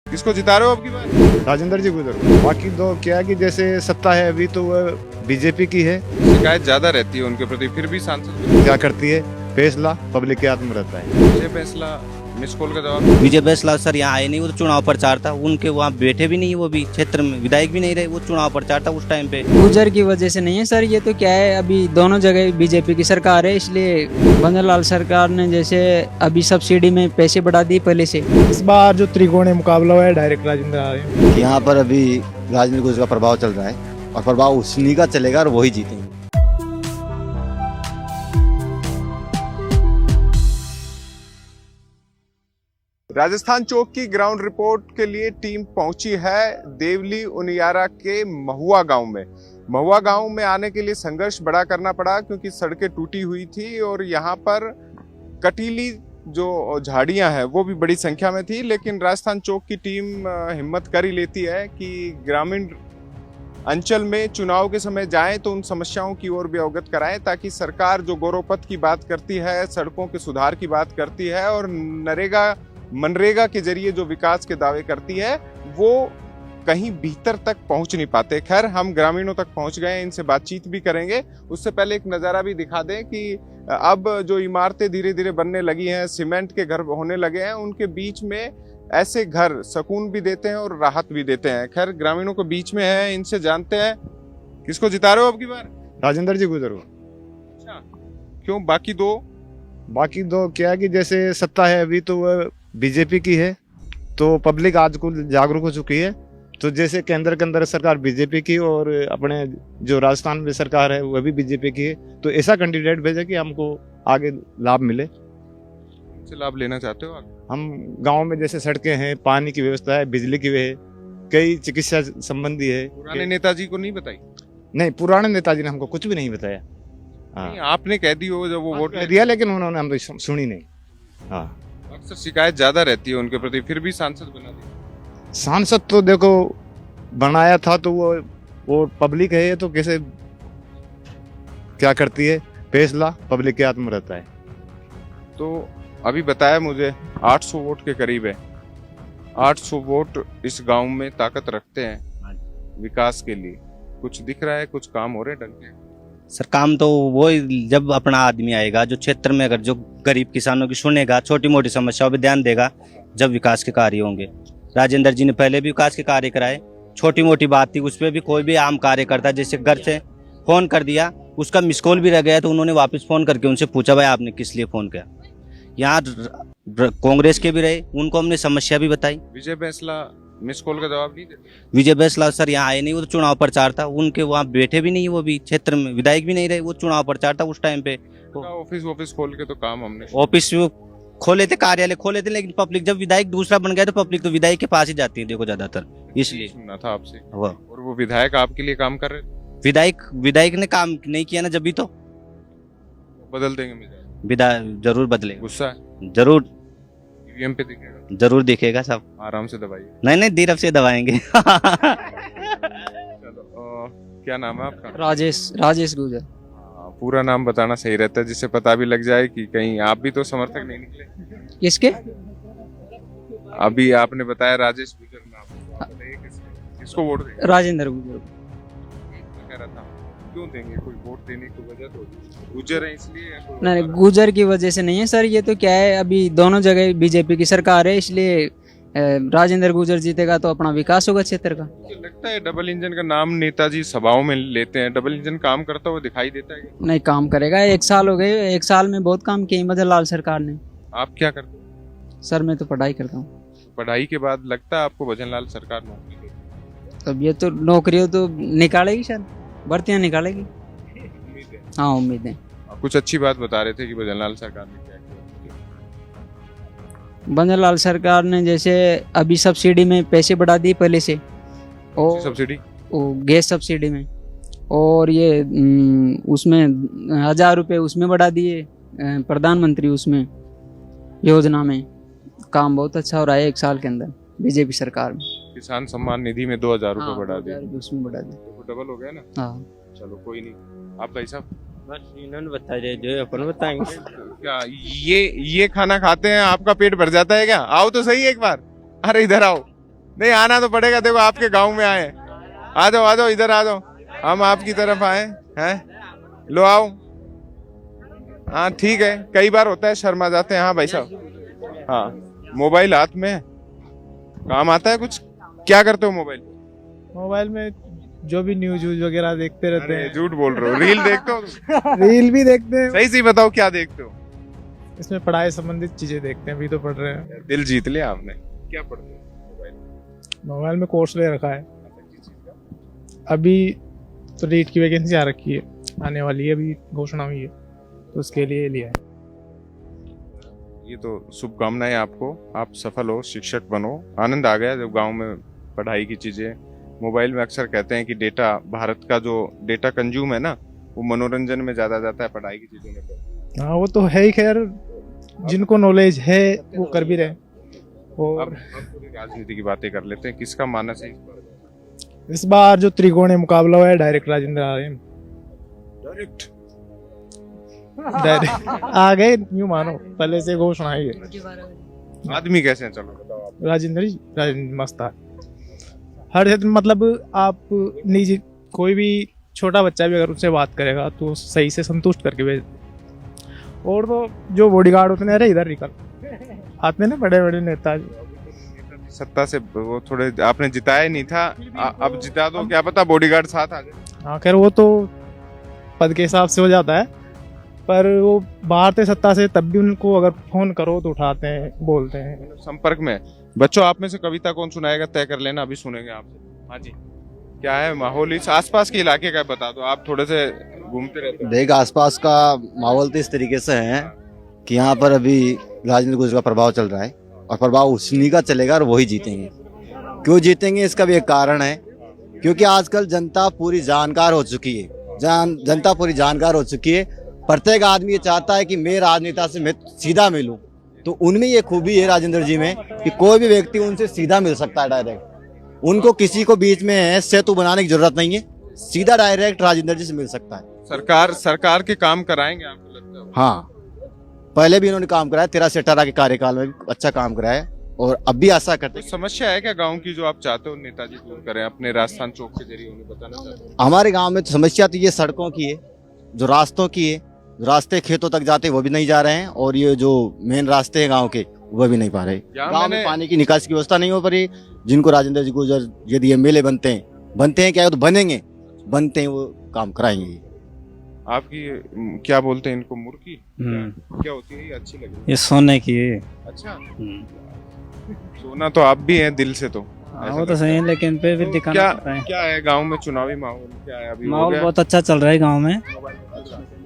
किसको जिता रहे हो आपकी बार? राजेंद्र जी गुजर। बाकी दो क्या कि जैसे सत्ता है अभी तो वह बीजेपी की है, शिकायत ज्यादा रहती है उनके प्रति, फिर भी सांसद क्या करती है फैसला पब्लिक के हाथ में रहता है। ये फैसला मिस कॉल का जवाब। विजय बैसला सर यहाँ आए नहीं, वो तो चुनाव प्रचार था उनके, वहाँ बैठे भी नहीं, वो भी क्षेत्र में विधायक भी नहीं रहे, वो चुनाव प्रचार था उस टाइम पे। गुजर की वजह से नहीं है सर, ये तो क्या है अभी दोनों जगह बीजेपी की सरकार है, इसलिए बनरलाल सरकार ने जैसे अभी सब्सिडी में पैसे बढ़ा दिए पहले से। इस बार जो त्रिकोणीय मुकाबला हुआ है डायरेक्ट राजेंद्र आ रहे हैं। यहाँ पर अभी राजेंद्र गुजर का प्रभाव चल रहा है और प्रभाव उसी का चलेगा और वही जीतेंगे। राजस्थान चौक की ग्राउंड रिपोर्ट के लिए टीम पहुंची है देवली उनियारा के महुआ गांव में। महुआ गांव में आने के लिए संघर्ष बड़ा करना पड़ा क्योंकि सड़कें टूटी हुई थी और यहाँ पर कटीली जो झाड़ियां हैं वो भी बड़ी संख्या में थी। लेकिन राजस्थान चौक की टीम हिम्मत कर ही लेती है कि ग्रामीण अंचल में चुनाव के समय जाएं तो उन समस्याओं की ओर भी अवगत कराएं, ताकि सरकार जो गौरवपथ की बात करती है, सड़कों के सुधार की बात करती है और मनरेगा के जरिए जो विकास के दावे करती है वो कहीं भीतर तक पहुंच नहीं पाते। खैर, हम ग्रामीणों तक पहुंच गए, इनसे बातचीत भी करेंगे। उससे पहले एक नज़ारा भी दिखा दें कि अब जो इमारतें धीरे धीरे बनने लगी हैं, सीमेंट के घर होने लगे हैं, उनके बीच में ऐसे घर सुकून भी देते हैं और राहत भी देते हैं। खैर, ग्रामीणों के बीच में है, इनसे जानते हैं किसको जिता रहे हो आपकी बार? राजेंद्र जी गुजर। अच्छा, क्यों? बाकी दो क्या कि जैसे सत्ता है अभी तो वह बीजेपी की है, तो पब्लिक आज को जागरूक हो चुकी है। तो जैसे केंद्र के अंदर सरकार बीजेपी की और अपने जो राजस्थान में सरकार है वह भी बीजेपी की है, तो ऐसा कैंडिडेट भेजे कि हमको आगे लाभ मिले। से लाभ लेना चाहते हो आप? हम गांव में जैसे सड़कें हैं, पानी की व्यवस्था है, बिजली की है, कई चिकित्सा संबंधी है। पुराने नेताजी को नहीं बताई? नहीं, पुराने नेताजी ने हमको कुछ भी नहीं बताया। नहीं, आपने कह दी हो जब वो वोट कह दिया, लेकिन उन्होंने हम तो सुनी नहीं। हाँ, अक्सर शिकायत ज्यादा रहती है उनके प्रति, फिर भी सांसद बना दिया। सांसद तो देखो बनाया था तो वो पब्लिक है, तो कैसे क्या करती है फैसला पब्लिक के हाथ में रहता है। तो अभी बताया मुझे 800 वोट के करीब है। 800 वोट इस गांव में ताकत रखते हैं विकास के लिए। कुछ दिख रहा है, कुछ काम हो रहे हैं ढंग के? सर काम तो वो जब अपना आदमी आएगा जो क्षेत्र में, अगर जो गरीब किसानों की सुनेगा, छोटी मोटी समस्याओं पे ध्यान देगा, जब विकास के कार्य होंगे। राजेंद्र जी ने पहले भी विकास के कार्य कराए, छोटी मोटी बात थी उस पर भी कोई भी आम कार्य करता, जैसे घर से फोन कर दिया, उसका मिस कॉल भी रह गया तो उन्होंने वापस फोन करके उनसे पूछा भाई आपने किस लिए फोन किया। यहाँ कांग्रेस के भी रहे, उनको हमने समस्या भी बताई। विजय बैसला मिस कॉल का जवाब नहीं देते? विजय बैसला सर यहाँ आए नहीं, वो तो चुनाव प्रचार था उनके, वहाँ बैठे भी नहीं, वो भी क्षेत्र में विधायक भी नहीं रहे, वो चुनाव प्रचार था उस टाइम पे। ऑफिस खोल के तो काम हमने ऑफिस खोले थे, कार्यालय खोले थे, लेकिन पब्लिक जब विधायक दूसरा बन गया तो पब्लिक तो विधायक के पास ही जाती है देखो ज्यादातर, इसलिए सुनना था आपसे। और वो विधायक आपके लिए काम कर रहे थे? विधायक ने काम नहीं किया ना, जब भी तो बदल देंगे मुझे। विधायक जरूर बदलेगा, गुस्सा है? जरूर ईवीएम पे दिखेगा? जरूर दिखेगा सब। आराम से दबाइए। नहीं धीरे से दबाएंगे। चलो, क्या नाम है आपका? राजेश गुजर। पूरा नाम बताना सही रहता है, जिससे पता भी लग जाए कि कहीं आप भी तो समर्थक नहीं निकले। किसके? अभी आपने बताया राजेश गुजर नाम, किसको वोट देंगे? राजेंद्र गुजर। कह रहा था क्यों देंगे, कोई वोट देने की वजह तो गुजर है इसलिए? नहीं, गुजर की वजह से नहीं है सर, ये तो क्या है अभी दोनों जगह बीजेपी की सरकार है, इसलिए राजेंद्र गुजर जीतेगा तो अपना विकास होगा क्षेत्र का। मुझे लगता है डबल इंजन का नाम नेताजी सभाओं में लेते हैं, डबल इंजन काम करता हुआ दिखाई देता है? नहीं, काम करेगा। 1 साल हो गए, 1 साल में बहुत काम किए बनरलाल सरकार ने। आप क्या करते हो? सर मैं तो पढ़ाई करता हूँ। पढ़ाई के बाद लगता है आपको भजनलाल सरकार नौकरी देगी? अब ये तो नौकरियों तो निकालेगी सर, भर्तियाँ निकालेगी। उम्मीद है? हाँ, उम्मीद है। आप कुछ अच्छी बात बता रहे थे कि भजनलाल सरकार ने क्या किया। बनरलाल सरकार ने जैसे अभी सब्सिडी में पैसे बढ़ा दिए पहले से, और सब्सिडी गैस सब्सिडी में, और ये उसमें 1000 रुपये उसमें बढ़ा दिए, प्रधानमंत्री उसमें योजना में। काम बहुत अच्छा हो रहा है 1 साल के अंदर बीजेपी सरकार में। किसान सम्मान निधि में 2000 रुपए बढ़ा दिए, उसमें बढ़ा दिए, तो डबल हो गया ना। हाँ। चलो कोई नहीं। आप भाई साहब? बस इन्होंने बताया जो अपन बताएंगे। क्या ये खाना खाते हैं आपका पेट भर जाता है क्या? आओ तो सही एक बार, अरे इधर आओ। नहीं आना तो पड़ेगा, देखो आपके गांव में आए, आ जाओ इधर आ जाओ, हम आपकी तरफ आए हैं, लो आओ। हाँ ठीक है, कई बार होता है शर्मा जाते हैं। हाँ भाई साहब, हाँ मोबाइल हाथ में है, काम आता है कुछ? क्या करते हो मोबाइल? मोबाइल में जो भी न्यूज वगैरह देखते रहते अरे हैं। झूठ बोल रहे हो, रील देखते हो? रील भी देखते हैं। सही बताओ क्या देखते हो? इसमें पढ़ाई संबंधित चीजें देखते हैं, अभी तो पढ़ रहे हैं। दिल जीत लिया आपने। क्या पढ़ते हो मोबाइल में? मोबाइल में कोर्स ले रखा है, अभी तो रीट की वैकेंसी आ रखी है, आने वाली है, अभी घोषणा हुई है, तो उसके लिए लिया है। ये तो शुभकामनाएं आपको, आप सफल हो, शिक्षक बनो। आनंद आ गया जब गांव में पढ़ाई की चीजें। मोबाइल में अक्सर कहते हैं कि डेटा, भारत का जो डेटा कंज्यूम है ना, वो मनोरंजन में ज्यादा जाता है, पढ़ाई की चीजों में तो। हाँ वो तो है ही, खैर जिनको नॉलेज है वो कर भी रहे। और अब पूरी राजनीति की बातें कर लेते हैं, किसका मानस है इस बार? इस बार जो त्रिकोणीय मुकाबला हुआ है, डायरेक्ट राजेंद्र आ रहे हैं। डायरेक्ट डायरेक्ट आ गए, यूं मानो पहले से घोषणा आई है। आदमी कैसे हैं, चलो बताओ आप। राजेंद्र मस्त है हर क्षेत्र, मतलब आप निजी कोई भी छोटा बच्चा भी अगर उससे बात करेगा तो सही से संतुष्ट करके भेज। और तो जो बॉडीगार्ड होते हैं, अरे इधर निकल आते हैं ना बड़े बड़े नेता। सत्ता से वो थोड़े आपने जिताया ही नहीं था, अब जिता दो, क्या पता बॉडीगार्ड साथ आ जाए। हाँ खैर वो तो पद के हिसाब से हो जाता है, पर वो बाहर थे सत्ता से, तब भी उनको अगर फोन करो तो उठाते हैं, बोलते हैं। संपर्क में। बच्चों आप में से कविता कौन सुनाएगा तय कर लेना, अभी सुनेंगे आपसे। हाँ जी, क्या है माहौल इस आसपास के इलाके का, बता दो, आप थोड़े से घूमते रहते हो। देख आसपास का माहौल तो इस तरीके से है कि यहाँ पर अभी राजेंद्र गुजर का प्रभाव चल रहा है, और प्रभाव उसी का चलेगा और वही जीतेंगे। क्यों जीतेंगे इसका भी एक कारण है, क्योंकि आजकल जनता पूरी जानकार हो चुकी है। जनता पूरी जानकार हो चुकी है। प्रत्येक आदमी ये चाहता है कि मैं राजनेता से मैं सीधा मिलूं, तो उनमें ये खूबी है राजेंद्र जी में कि कोई भी व्यक्ति उनसे सीधा मिल सकता है, डायरेक्ट। उनको किसी को बीच में सेतु बनाने की जरूरत नहीं है, सीधा डायरेक्ट राजेंद्र जी से मिल सकता है। सरकार के काम कराएंगे आपको लगता है? हाँ, पहले भी इन्होंने काम कराया, 13 से 18 के कार्यकाल में भी अच्छा काम कराया, और अब भी ऐसा करते। कोई समस्या है क्या गांव की जो आप चाहते हो नेताजी दूर करें अपने राजस्थान चौक के जरिए, उन्हें बताना चाहते हो? हमारे गांव में तो समस्या तो ये सड़कों की है, जो रास्तों की है। रास्ते खेतों तक जाते वो भी नहीं जा रहे हैं, और ये जो मेन रास्ते हैं गांव के वो भी नहीं पा रहे। गांव में पानी की निकासी की व्यवस्था नहीं हो पा रही, जिनको राजेंद्र जी गुजर यदि एमएलए बनते हैं क्या, तो बनते हैं, वो काम कराएंगे। आपकी क्या बोलते हैं इनको, मुर्गी क्या होती है? ये अच्छी लगी। ये सोने की है। अच्छा, सोना तो आप भी हैं दिल से, तो वो तो सही है, लेकिन पे भी दिखाना पड़ता है। क्या है गांव में चुनावी माहौल, क्या है अभी? माहौल बहुत अच्छा चल रहा है गांव में,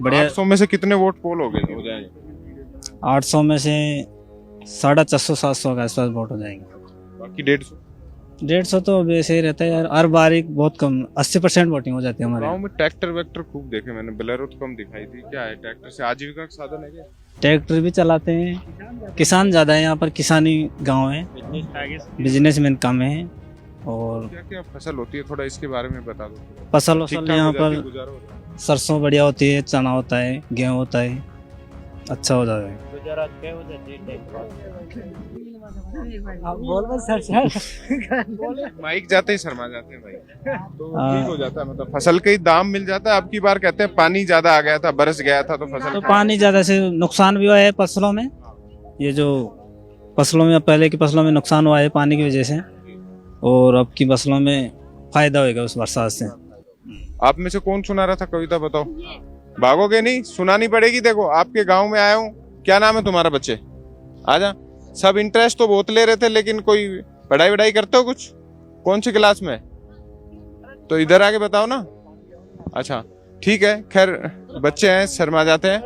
बढ़िया। 800 में से कितने वोट पोल हो जाएंगे? 800 में से 450-700 के आसपास वोट हो जाएंगे। बाकी 150? 150 तो वैसे ही रहता है यार, हर बार एक बहुत कम 80% वोटिंग हो जाती है हमारे गांव में। ट्रैक्टर वैक्टर खूब देखे मैंने, बोलेरो तो कम दिखाई थी। क्या है, ट्रैक्टर से आजीविका का साधन है क्या? ट्रैक्टर भी चलाते हैं, किसान ज्यादा है यहाँ पर, किसानी गांव है, बिजनेसमैन कम है। और क्या क्या फसल होती है, थोड़ा इसके बारे में बता दो। फसल ठीक-ठाक यहाँ हो जाती है, पर गुजारा होता है? सरसों बढ़िया होती है, चना होता है, गेहूँ होता है, अच्छा हो जाता है। माइक जाते ही शर्मा जाते हैं भाई, तो ठीक हो जाता है, मतलब फसल के ही दाम मिल जाता है। अब की बार कहते हैं पानी ज्यादा आ गया था, बरस गया था, तो फसल तो पानी ज्यादा से नुकसान भी हुआ है फसलों में। ये जो फसलों में पहले की फसलों में नुकसान हुआ है पानी की वजह से, और अब की फसलों में फायदा होगा उस बरसात से। आप में से कौन सुना रहा था कविता, बताओ? भागोगे नहीं, सुनानी पड़ेगी। देखो आपके गांव में आया हूँ, क्या नाम है तुम्हारा बच्चे? आजा। सब इंटरेस्ट तो बहुत ले रहे थे, लेकिन कोई पढ़ाई वढ़ाई करते हो कुछ? कौन सी क्लास में? तो इधर आके बताओ ना। अच्छा ठीक है, खैर बच्चे हैं, शर्मा जाते हैं।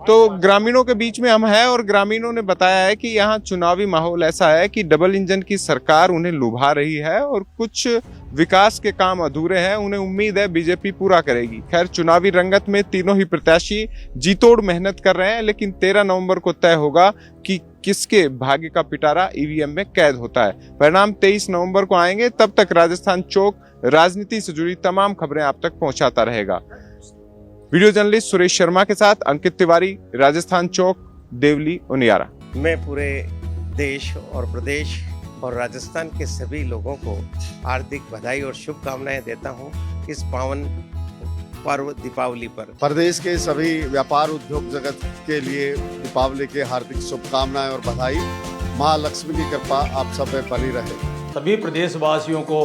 तो ग्रामीणों के बीच में हम हैं, और ग्रामीणों ने बताया है कि यहाँ चुनावी माहौल ऐसा है कि डबल इंजन की सरकार उन्हें लुभा रही है, और कुछ विकास के काम अधूरे हैं, उन्हें उम्मीद है बीजेपी पूरा करेगी। खैर चुनावी रंगत में तीनों ही प्रत्याशी जीतोड़ मेहनत कर रहे हैं, लेकिन 13 नवंबर को तय होगा कि किसके भाग्य का पिटारा ईवीएम में कैद होता है। परिणाम 23 नवंबर को आएंगे। तब तक राजस्थान चौक राजनीति से जुड़ी तमाम खबरें आप तक पहुंचाता रहेगा। वीडियो जर्नलिस्ट सुरेश शर्मा के साथ अंकित तिवारी, राजस्थान चौक, देवली, उनियारा। मैं पूरे देश और प्रदेश और राजस्थान के सभी लोगों को हार्दिक बधाई और शुभकामनाएं देता हूं इस पावन पर्व दीपावली पर। प्रदेश के सभी व्यापार उद्योग जगत के लिए दीपावली के हार्दिक शुभकामनाएं और बधाई। माँ लक्ष्मी की कृपा आप सब पे बनी रहे। सभी प्रदेशवासियों को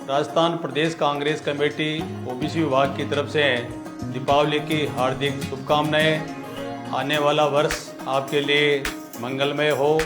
राजस्थान प्रदेश कांग्रेस कमेटी ओबीसी विभाग की तरफ से दीपावली की हार्दिक शुभकामनाएं। आने वाला वर्ष आपके लिए मंगलमय हो।